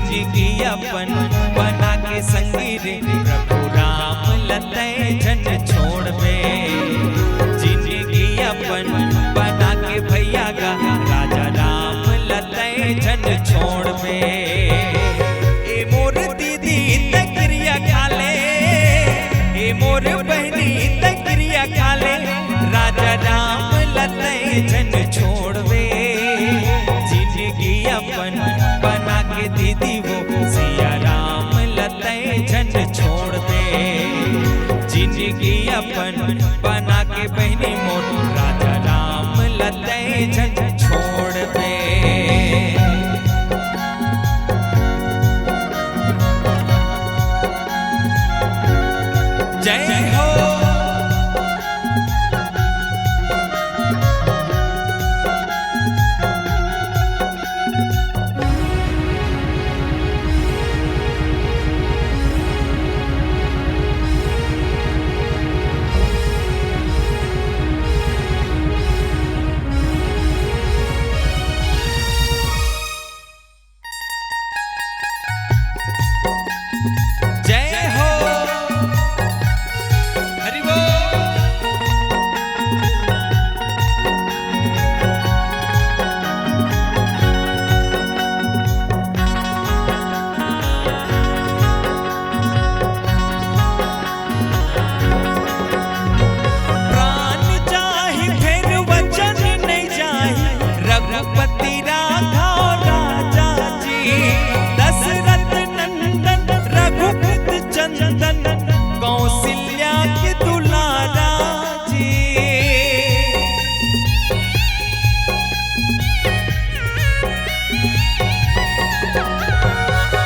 जिंदगी अपन बना के संगी रे प्रभु राम लतै जन छोड़ बे। जिंदगी अपन बना के भैया का राजा राम लतै जन छोड़ बे। ए मोर दीदी तकरिया खाले, ए मोर बहनी तकरिया खाले, राजा राम लतै जन छोड़ बे। जिंदगी अपन बना के दीदी वो सिया राम लतै जन छोड़ दे। जिंदगी अपन बना के बहनी मोर राजा राम लतै जन छोड़ दे। जय हो कौशल्या के दुलारा जी।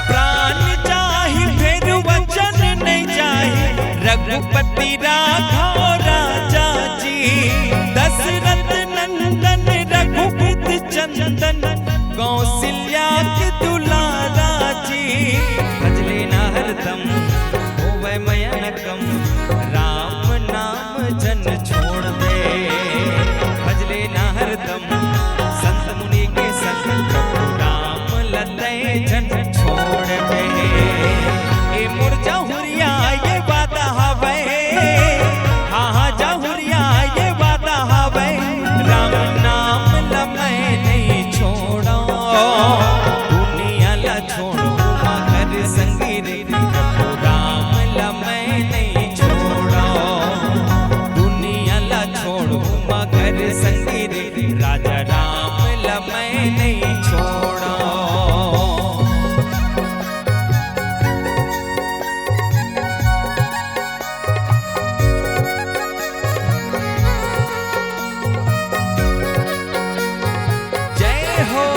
प्राण जाहि फिर वचन नहीं जाहि, रघुपति राघव राजा जी। दशरथ नंदन रघुपति चंदन, कौशल्या के दुलारा जी। भजले ना हरदम मयनकम, राम नाम जन छोड़ दे। भजले ना हरदम संत मुनि के संग, प्रभु राम लतै जन छोड़ दे। ए मोर जाहुरिया ये वादा हवे, हाँ हाँ जाहुरिया ये वादा हवे, राम नाम लमै नहीं छोड़ो। दुनिया ला छोड़ो मगर संगी रे, प्रभु राम लमै नहीं छोड़ो। दुनिया ला छोड़ो मगर संगी रे, राजा राम लमै नहीं छोड़ो। जय हो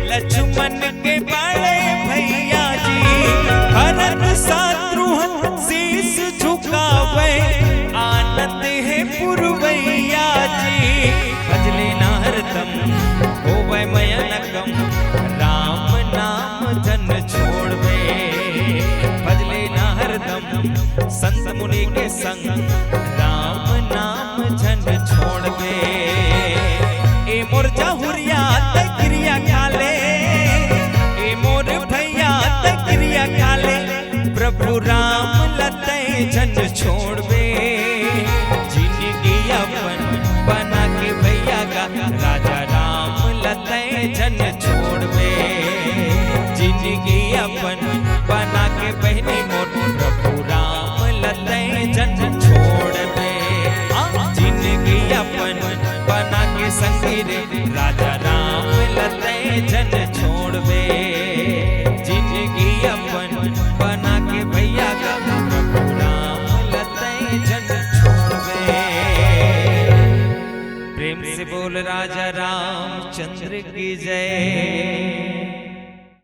लक्ष्मण के बड़े भैया जी। भरत शत्रुघ्न शीश झुकावे, आनंद है पुरवैया जी। भजले ना हरदम होवे मयनकम, राम नाम जन छोड़वे। भजले ना हरदम संत मुनि के संग, राम नाम जन छोड़वे। ए मोर जन छोड़वे जिंदगी अपन बना के बहनी मोर प्रभु राम लतई जन छोड़वे जिंदगी अपन बना के संगी रे राजा राम लतई जन छोड़वे जिंदगी अपन बना के भैया का प्रभु राम लतई जन छोड़वे। प्रेम से बोल राजा रामचंद्र की जय।